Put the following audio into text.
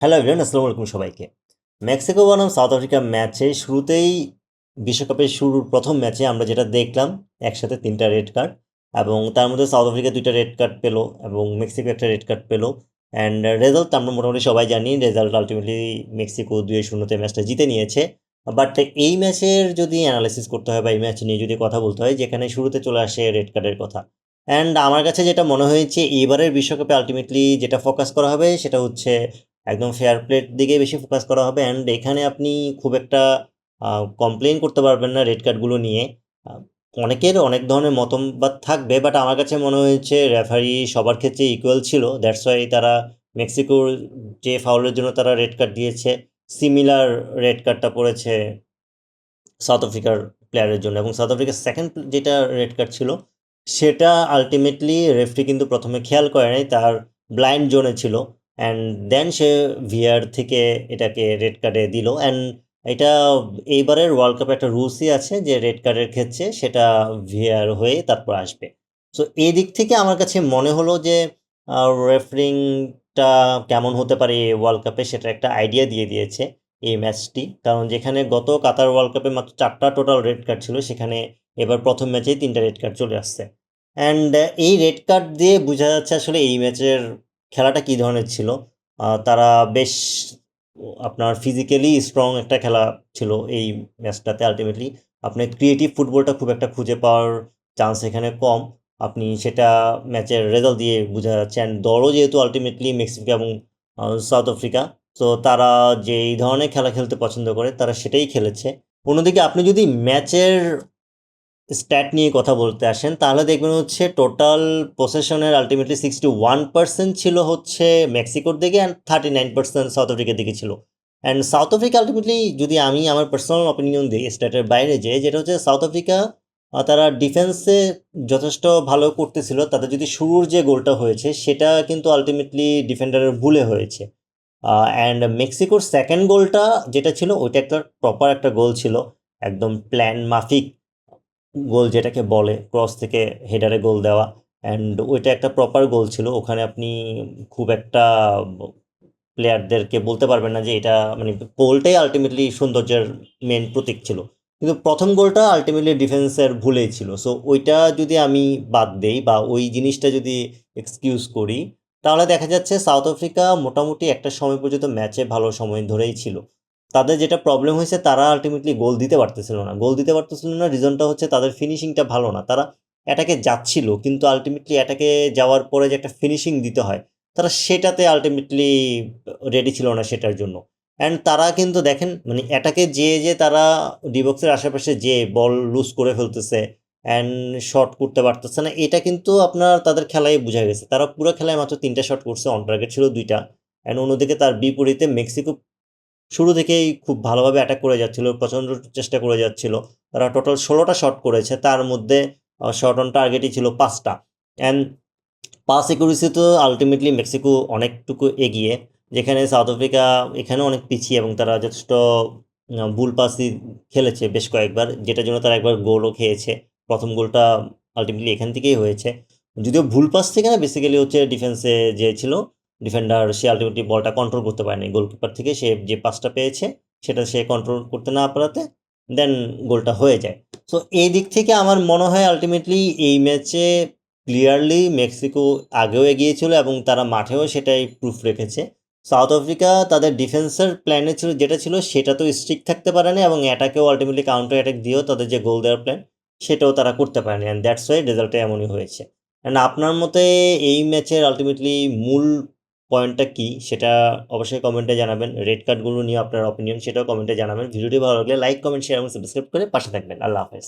Hello everyone, আসসালামু আলাইকুম সবাইকে। মেক্সিকো বনাম সাউথ আফ্রিকা ম্যাচে শুরুতেই বিশ্বকাপের শুরুর প্রথম ম্যাচে আমরা যেটা দেখলাম, একসাথে 3টা রেড কার্ড, এবং তার মধ্যে সাউথ আফ্রিকা 2টা রেড কার্ড পেলো এবং মেক্সিকো একটা রেড কার্ড পেলো। অ্যান্ড রেজাল্ট আমরা মোটামুটি সবাই জানি, রেজাল্ট আলটিমেটলি মেক্সিকো 2-0 ম্যাচটা জিতে নিয়েছে। বাট এই ম্যাচের যদি অ্যানালাইসিস করতে হয় বা এই ম্যাচ নিয়ে যদি কথা বলতে হয়, যেখানে শুরুতে চলে আসে রেড কার্ডের কথা, অ্যান্ড আমার কাছে যেটা মনে হয়েছে এবারের বিশ্বকাপে আলটিমেটলি যেটা ফোকাস করা হবে সেটা হচ্ছে একদম ফেয়ার প্লের দিকে বেশি ফোকাস করা হবে। অ্যান্ড এখানে আপনি খুব একটা কমপ্লেন করতে পারবেন না রেড কার্ডগুলো নিয়ে। আহ, অনেকের অনেক ধরনের মতবাদ থাকবে, বাট আমার কাছে মনে হয়েছে রেফারি সবার ক্ষেত্রে ইকুয়াল ছিল। দ্যাটস ওয়াই তারা মেক্সিকোর যে ফাউলের জন্য তারা রেড কার্ড দিয়েছে, সিমিলার রেড কার্ডটা পড়েছে সাউথ আফ্রিকার প্লেয়ারের জন্য। এবং সাউথ আফ্রিকার সেকেন্ড যেটা রেড কার্ড ছিল, সেটা আলটিমেটলি রেফারি কিন্তু প্রথমে খেয়াল করে নাই, তার ব্লাইন্ড জোনে ছিল। অ্যান্ড দেন সে ভিআর থেকে এটাকে রেড কার্ডে দিল। অ্যান্ড এটা এইবারের ওয়ার্ল্ড কাপে একটা রুলসই আছে যে রেড কার্ডের ক্ষেত্রে সেটা ভিআর হয়ে তারপর আসবে। সো এই দিক থেকে আমার কাছে মনে হলো যে রেফারিংটা কেমন হতে পারে এই ওয়ার্ল্ড কাপে, সেটা একটা আইডিয়া দিয়ে দিয়েছে এই ম্যাচটি। কারণ যেখানে গত কাতার ওয়ার্ল্ড কাপে মাত্র 4টা টোটাল রেড কার্ড ছিল, সেখানে এবার প্রথম ম্যাচেই 3টা রেড কার্ড চলে আসছে। অ্যান্ড এই রেড কার্ড দিয়ে বোঝা যাচ্ছে আসলে এই ম্যাচের খেলাটা কী ধরনের ছিল। তারা বেশ আপনার ফিজিক্যালি স্ট্রং একটা খেলা ছিল এই ম্যাচটাতে। আলটিমেটলি আপনার ক্রিয়েটিভ ফুটবলটা খুব একটা খুঁজে পাওয়ার চান্স এখানে কম। আপনি সেটা ম্যাচের রেজাল্ট দিয়ে বোঝা যাচ্ছে। অ্যান্ড দলও যেহেতু আলটিমেটলি মেক্সিকো এবং সাউথ আফ্রিকা, তো তারা যে এই ধরনের খেলা খেলতে পছন্দ করে তারা সেটাই খেলেছে। অন্যদিকে আপনি যদি ম্যাচের স্ট্যাট নিয়ে কথা বলতে আসেন, তাহলে দেখবেন হচ্ছে টোটাল পসেশনের আলটিমেটলি 61% ছিল হচ্ছে মেক্সিকোর দিকে, অ্যান্ড 39% সাউথ আফ্রিকার দিকে ছিল। অ্যান্ড সাউথ আফ্রিকা আলটিমেটলি, যদি আমি আমার পার্সোনাল অপিনিয়ন দিই স্ট্যাটের বাইরে, যেটা হচ্ছে সাউথ আফ্রিকা তারা ডিফেন্সে যথেষ্ট ভালো করতেছিল। তাদের যদি শুরুর যে গোলটা হয়েছে সেটা কিন্তু আলটিমেটলি ডিফেন্ডারের ভুলে হয়েছে। অ্যান্ড মেক্সিকোর সেকেন্ড গোলটা যেটা ছিল, ওইটা একটা প্রপার একটা গোল ছিল, একদম প্ল্যান মাফিক গোল যেটাকে বলে, ক্রস থেকে হেডারে গোল দেওয়া। অ্যান্ড ওইটা একটা প্রপার গোল ছিল। ওখানে আপনি খুব একটা প্লেয়ারদেরকে বলতে পারবেন না যে এটা, মানে গোলটাই আলটিমেটলি সৌন্দর্যের মেন প্রতীক ছিল। কিন্তু প্রথম গোলটা আলটিমেটলি ডিফেন্সের ভুলেই ছিল। সো ওইটা যদি আমি বাদ দেই বা ওই জিনিসটা যদি এক্সকিউজ করি, তাহলে দেখা যাচ্ছে সাউথ আফ্রিকা মোটামুটি একটা সময় পর্যন্ত ম্যাচে ভালো সময় ধরেই ছিল। তাদের যেটা প্রবলেম হয়েছে, তারা আলটিমেটলি গোল দিতে পারতেছিল না। গোল দিতে পারতেছিল না, রিজনটা হচ্ছে তাদের ফিনিশিংটা ভালো না। তারা অ্যাটাকে যাচ্ছিল, কিন্তু আলটিমেটলি অ্যাটাকে যাওয়ার পরে যে একটা ফিনিশিং দিতে হয়, তারা সেটাতে আলটিমেটলি রেডি ছিল না সেটার জন্য। অ্যান্ড তারা কিন্তু দেখেন, মানে অ্যাটাকে যে তারা ডিবক্সের আশেপাশে যে বল লুজ করে ফেলতেছে অ্যান্ড শট করতে পারতেছে না, এটা কিন্তু আপনার তাদের খেলায় বোঝা গেছে। তারা পুরো খেলায় মাত্র 3টা শট করছে, অন টার্গেট ছিল 2টা। অ্যান্ড অন্যদিকে তার বিপরীতে মেক্সিকো শুরু থেকেই খুব ভালোভাবে অ্যাটাক করে যাচ্ছিল, প্রচণ্ড চেষ্টা করে যাচ্ছিল। তারা টোটাল 16টা শট করেছে, তার মধ্যে শট অন টার্গেটই ছিল 5টা। অ্যান্ড পাস একুরেসি তো আলটিমেটলি মেক্সিকো অনেকটুকু এগিয়ে, যেখানে সাউথ আফ্রিকা এখানেও অনেক পিছিয়ে, এবং তারা যথেষ্ট ভুল পাসই খেলেছে বেশ কয়েকবার, যেটার জন্য তারা একবার গোলও খেয়েছে। প্রথম গোলটা আলটিমেটলি এখান থেকেই হয়েছে, যদিও ভুল পাস থেকে না, বেসিক্যালি হচ্ছে ডিফেন্সে যে ছিল ডিফেন্ডার, সে আলটিমেটলি বলটা কন্ট্রোল করতে পারেনি। গোলকিপার থেকে সে যে পাসটা পেয়েছে সেটা সে কন্ট্রোল করতে না পারাতে দেন গোলটা হয়ে যায়। সো এই দিক থেকে আমার মনে হয় আলটিমেটলি এই ম্যাচে ক্লিয়ারলি মেক্সিকো আগেও এগিয়েছিল এবং তারা মাঠেও সেটাই প্রুফ রেখেছে। সাউথ আফ্রিকা তাদের ডিফেন্সের প্ল্যানে ছিল যেটা ছিল, সেটা তো স্ট্রিক্ট থাকতে পারেনি, এবং অ্যাটাকেও আলটিমেটলি কাউন্টার অ্যাটাক দিয়েও তাদের যে গোল দেওয়ার প্ল্যান সেটাও তারা করতে পারেনি। অ্যান্ড দ্যাটস ওয়াই রেজাল্টটা এমনই হয়েছে। অ্যান্ড আপনার মতে এই ম্যাচের আলটিমেটলি মূল পয়েন্টটা কী, সেটা অবশ্যই কমেন্টে জানাবেন। রেড কার্ডগুলো নিয়ে আপনার অপিনিয়ন সেটাও কমেন্টে জানাবেন। ভিডিওটি ভালো লাগলে লাইক, কমেন্ট, শেয়ার এবং সাবস্ক্রাইব করে পাশে থাকবেন। আল্লাহ হাফেজ।